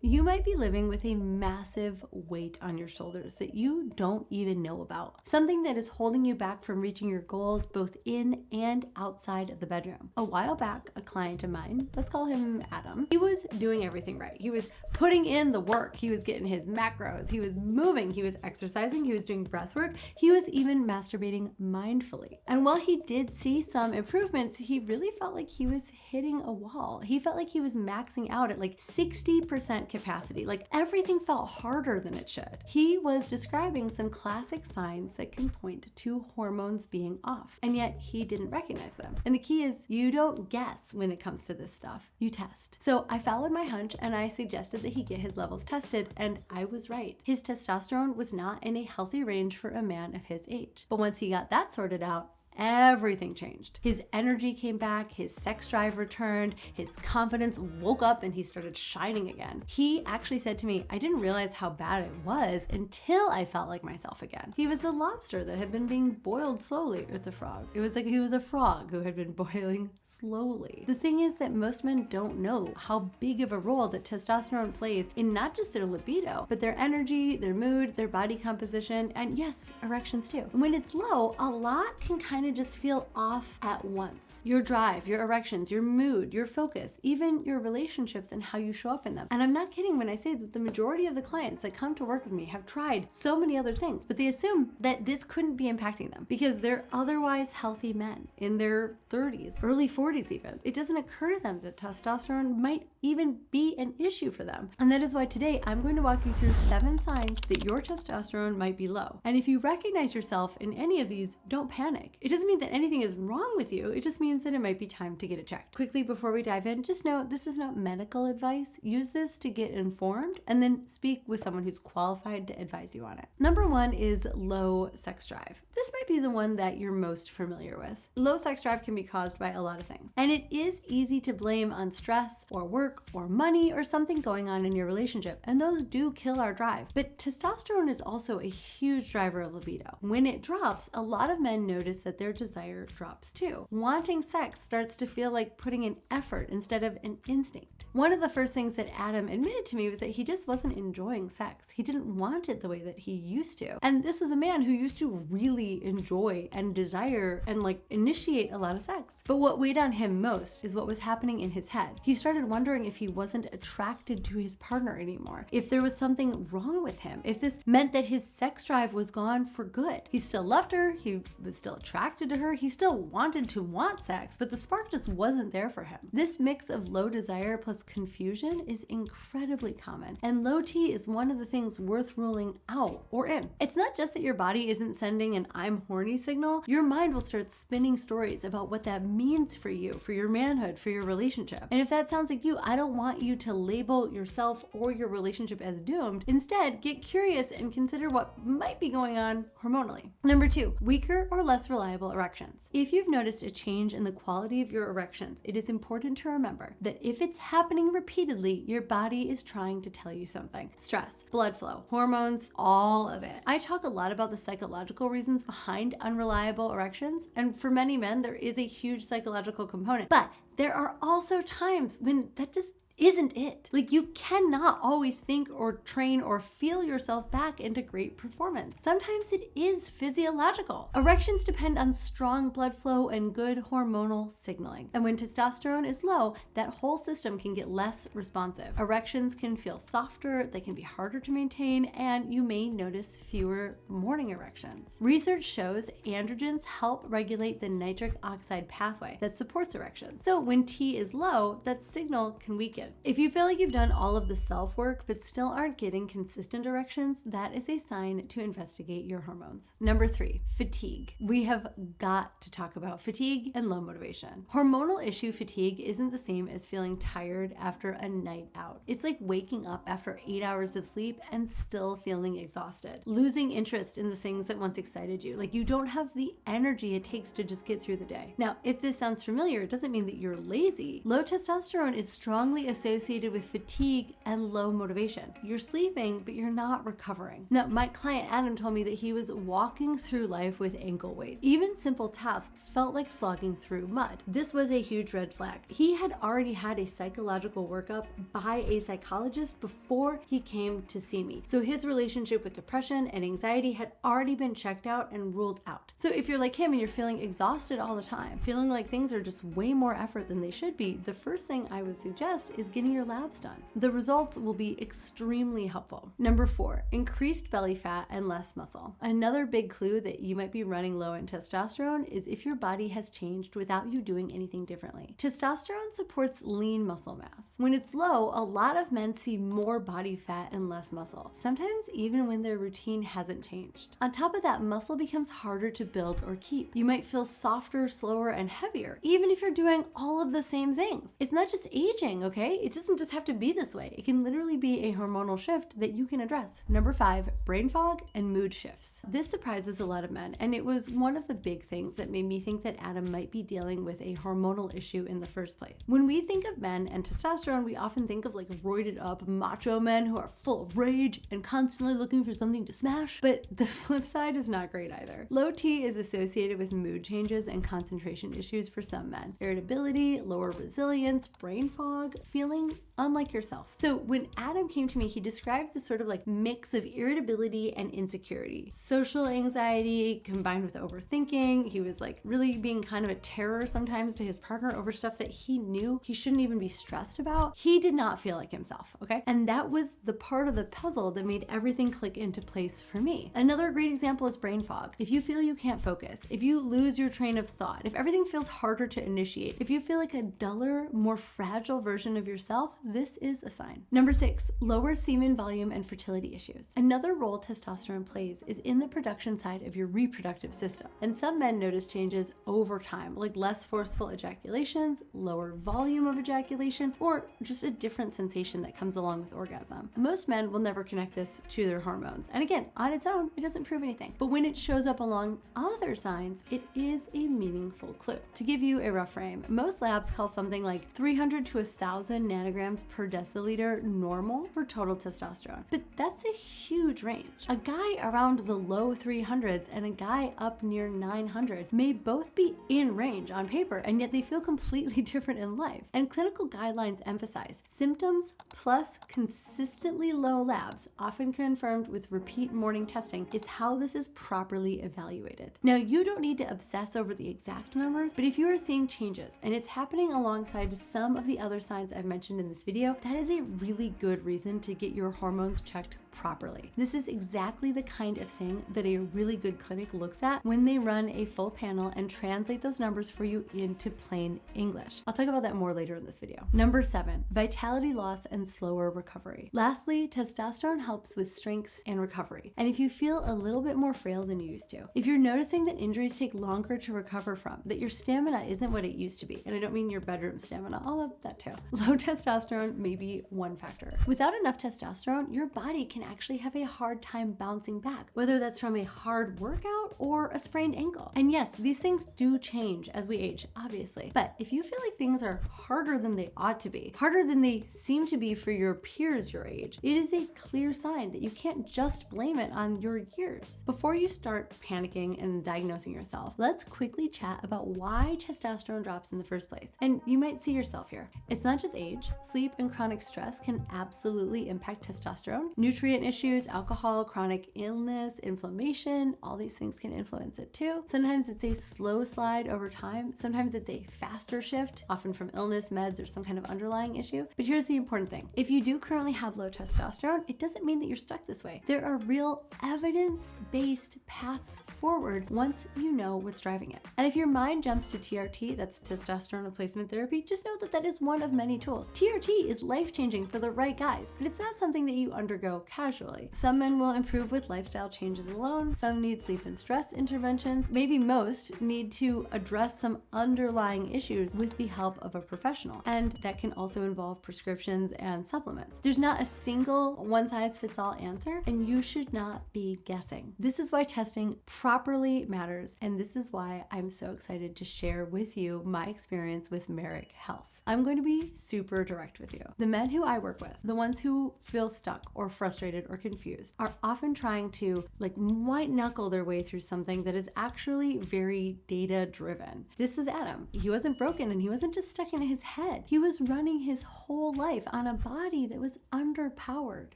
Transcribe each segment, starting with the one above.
You might be living with a massive weight on your shoulders that you don't even know about. Something that is holding you back from reaching your goals both in and outside of the bedroom. A while back, a client of mine, let's call him Adam, he was doing everything right. He was putting in the work. He was getting his macros. He was moving. He was exercising. He was doing breath work. He was even masturbating mindfully. And while he did see some improvements, he really felt like he was hitting a wall. He felt like he was maxing out at like 60% capacity. Like everything felt harder than it should. He was describing some classic signs that can point to hormones being off, and yet he didn't recognize them. And the key is you don't guess when it comes to this stuff, you test. So I followed my hunch and I suggested that he get his levels tested, and I was right. His testosterone was not in a healthy range for a man of his age. But once he got that sorted out, everything changed. His energy came back, his sex drive returned, his confidence woke up, and he started shining again. He actually said to me, I didn't realize how bad it was until I felt like myself again. He was a lobster that had been being boiled slowly. It's a frog. It was like he was a frog who had been boiling slowly. The thing is that most men don't know how big of a role that testosterone plays in not just their libido, but their energy, their mood, their body composition, and yes, erections too. And when it's low, a lot can kind of just feel off at once. Your drive, your erections, your mood, your focus, even your relationships and how you show up in them. And I'm not kidding when I say that the majority of the clients that come to work with me have tried so many other things, but they assume that this couldn't be impacting them because they're otherwise healthy men in their 30s, early 40s even. It doesn't occur to them that testosterone might even be an issue for them. And that is why today I'm going to walk you through 7 signs that your testosterone might be low. And if you recognize yourself in any of these, don't panic. It doesn't mean that anything is wrong with you. It just means that it might be time to get it checked. Quickly before we dive in, just know this is not medical advice. Use this to get informed and then speak with someone who's qualified to advise you on it. Number 1 is low sex drive. This might be the one that you're most familiar with. Low sex drive can be caused by a lot of things, and it is easy to blame on stress or work or money or something going on in your relationship, and those do kill our drive. But testosterone is also a huge driver of libido. When it drops, a lot of men notice that their desire drops too. Wanting sex starts to feel like putting an effort instead of an instinct. One of the first things that Adam admitted to me was that he just wasn't enjoying sex. He didn't want it the way that he used to. And this was a man who used to really enjoy and desire and like initiate a lot of sex. But what weighed on him most is what was happening in his head. He started wondering if he wasn't attracted to his partner anymore, if there was something wrong with him, if this meant that his sex drive was gone for good. He still loved her, he was still attracted to her, he still wanted to want sex, but the spark just wasn't there for him. This mix of low desire plus confusion is incredibly common, and low T is one of the things worth ruling out or in. It's not just that your body isn't sending an I'm horny signal, your mind will start spinning stories about what that means for you, for your manhood, for your relationship. And if that sounds like you, I don't want you to label yourself or your relationship as doomed. Instead, get curious and consider what might be going on hormonally. Number 2, weaker or less reliable erections. If you've noticed a change in the quality of your erections, it is important to remember that if it's happening repeatedly, your body is trying to tell you something. Stress, blood flow, hormones, all of it. I talk a lot about the psychological reasons behind unreliable erections, and for many men, there is a huge psychological component, but there are also times when that just isn't it. Like, you cannot always think or train or feel yourself back into great performance. Sometimes it is physiological. Erections depend on strong blood flow and good hormonal signaling. And when testosterone is low, that whole system can get less responsive. Erections can feel softer, they can be harder to maintain, and you may notice fewer morning erections. Research shows androgens help regulate the nitric oxide pathway that supports erections. So when T is low, that signal can weaken. If you feel like you've done all of the self-work but still aren't getting consistent erections, that is a sign to investigate your hormones. Number 3, fatigue. We have got to talk about fatigue and low motivation. Hormonal issue fatigue isn't the same as feeling tired after a night out. It's like waking up after 8 hours of sleep and still feeling exhausted. Losing interest in the things that once excited you. Like, you don't have the energy it takes to just get through the day. Now, if this sounds familiar, it doesn't mean that you're lazy. Low testosterone is strongly associated with fatigue and low motivation. You're sleeping, but you're not recovering. Now, my client Adam told me that he was walking through life with ankle weight. Even simple tasks felt like slogging through mud. This was a huge red flag. He had already had a psychological workup by a psychologist before he came to see me. So his relationship with depression and anxiety had already been checked out and ruled out. So if you're like him and you're feeling exhausted all the time, feeling like things are just way more effort than they should be, the first thing I would suggest is getting your labs done. The results will be extremely helpful. Number 4, increased belly fat and less muscle. Another big clue that you might be running low in testosterone is if your body has changed without you doing anything differently. Testosterone supports lean muscle mass. When it's low, a lot of men see more body fat and less muscle, sometimes even when their routine hasn't changed. On top of that, muscle becomes harder to build or keep. You might feel softer, slower, and heavier, even if you're doing all of the same things. It's not just aging, okay? It doesn't just have to be this way. It can literally be a hormonal shift that you can address. Number 5, brain fog and mood shifts. This surprises a lot of men, and it was one of the big things that made me think that Adam might be dealing with a hormonal issue in the first place. When we think of men and testosterone, we often think of like roided up macho men who are full of rage and constantly looking for something to smash, but the flip side is not great either. Low T is associated with mood changes and concentration issues for some men. Irritability, lower resilience, brain fog, feeling unlike yourself. So when Adam came to me, he described this sort of like mix of irritability and insecurity. Social anxiety combined with overthinking. He was like really being kind of a terror sometimes to his partner over stuff that he knew he shouldn't even be stressed about. He did not feel like himself, okay? And that was the part of the puzzle that made everything click into place for me. Another great example is brain fog. If you feel you can't focus, if you lose your train of thought, if everything feels harder to initiate, if you feel like a duller, more fragile version of yourself, this is a sign. Number 6, lower semen volume and fertility issues. Another role testosterone plays is in the production side of your reproductive system. And some men notice changes over time, like less forceful ejaculations, lower volume of ejaculation, or just a different sensation that comes along with orgasm. Most men will never connect this to their hormones. And again, on its own, it doesn't prove anything. But when it shows up along other signs, it is a meaningful clue. To give you a rough frame, most labs call something like 300 to 1,000 nanograms per deciliter normal for total testosterone. But that's a huge range. A guy around the low 300s and a guy up near 900 may both be in range on paper, and yet they feel completely different in life. And clinical guidelines emphasize symptoms plus consistently low labs, often confirmed with repeat morning testing, is how this is properly evaluated. Now, you don't need to obsess over the exact numbers, but if you are seeing changes and it's happening alongside some of the other signs I've mentioned in this video, that is a really good reason to get your hormones checked properly. This is exactly the kind of thing that a really good clinic looks at when they run a full panel and translate those numbers for you into plain English. I'll talk about that more later in this video. Number 7, vitality loss and slower recovery. Lastly, testosterone helps with strength and recovery. And if you feel a little bit more frail than you used to, if you're noticing that injuries take longer to recover from, that your stamina isn't what it used to be, and I don't mean your bedroom stamina, all of that too. Low testosterone may be one factor. Without enough testosterone, your body can actually have a hard time bouncing back, whether that's from a hard workout or a sprained ankle. And yes, these things do change as we age, obviously. But if you feel like things are harder than they ought to be, harder than they seem to be for your peers your age, it is a clear sign that you can't just blame it on your years. Before you start panicking and diagnosing yourself, let's quickly chat about why testosterone drops in the first place. And you might see yourself here. It's not just age. Sleep and chronic stress can absolutely impact testosterone. Nutrient issues, alcohol, chronic illness, inflammation, all these things can influence it too. Sometimes it's a slow slide over time. Sometimes it's a faster shift, often from illness, meds, or some kind of underlying issue. But here's the important thing. If you do currently have low testosterone, it doesn't mean that you're stuck this way. There are real evidence-based paths forward once you know what's driving it. And if your mind jumps to TRT, that's testosterone replacement therapy, just know that that is one of many tools. TRT is life-changing for the right guys, but it's not something that you undergo casually. casually. Some men will improve with lifestyle changes alone. Some need sleep and stress interventions. Maybe most need to address some underlying issues with the help of a professional. And that can also involve prescriptions and supplements. There's not a single one-size-fits-all answer, and you should not be guessing. This is why testing properly matters, and this is why I'm so excited to share with you my experience with Marek Health. I'm going to be super direct with you. The men who I work with, the ones who feel stuck or frustrated or confused, are often trying to white knuckle their way through something that is actually very data driven. This is Adam. He wasn't broken, and he wasn't just stuck in his head. He was running his whole life on a body that was underpowered.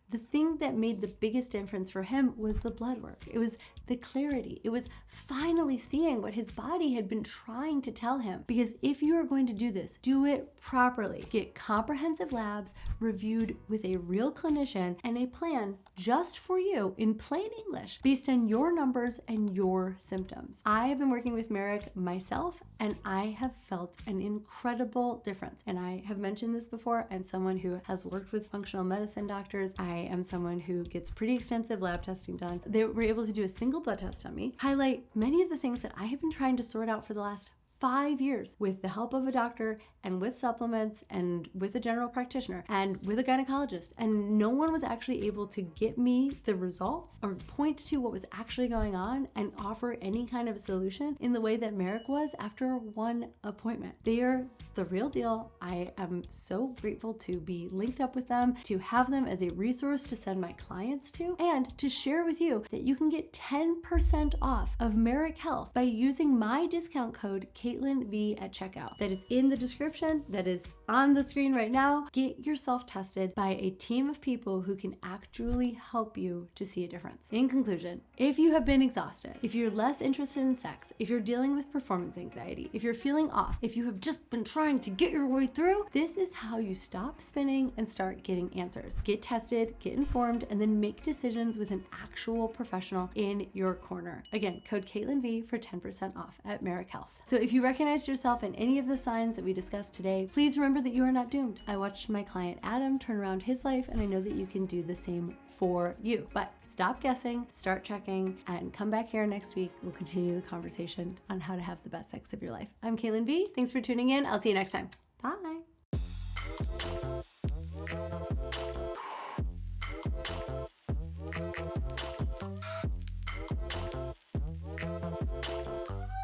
The thing that made the biggest difference for him was the blood work. It was the clarity. It was finally seeing what his body had been trying to tell him. Because if you are going to do this, do it properly. Get comprehensive labs reviewed with a real clinician and a plan just for you in plain English based on your numbers and your symptoms. I have been working with Marek myself, and I have felt an incredible difference. And I have mentioned this before. I'm someone who has worked with functional medicine doctors. I am someone who gets pretty extensive lab testing done. They were able to do a single blood test on me, highlight many of the things that I have been trying to sort out for the last 5 years with the help of a doctor and with supplements and with a general practitioner and with a gynecologist. And no one was actually able to get me the results or point to what was actually going on and offer any kind of a solution in the way that Marek was after one appointment. They are the real deal. I am so grateful to be linked up with them, to have them as a resource to send my clients to, and to share with you that you can get 10% off of Marek Health by using my discount code CaitlinV at checkout. That is in the description, that is on the screen right now. Get yourself tested by a team of people who can actually help you to see a difference. In conclusion, if you have been exhausted, if you're less interested in sex, if you're dealing with performance anxiety, if you're feeling off, if you have just been trying to get your way through, this is how you stop spinning and start getting answers. Get tested, get informed, and then make decisions with an actual professional in your corner. Again, code CaitlinV for 10% off at Marek Health. So if you recognize yourself in any of the signs that we discussed today, please remember that you are not doomed. I watched my client Adam turn around his life, and I know that you can do the same for you. But stop guessing, start checking, and come back here next week. We'll continue the conversation on how to have the best sex of your life. I'm Caitlin V. Thanks for tuning in. I'll see you next time. Bye.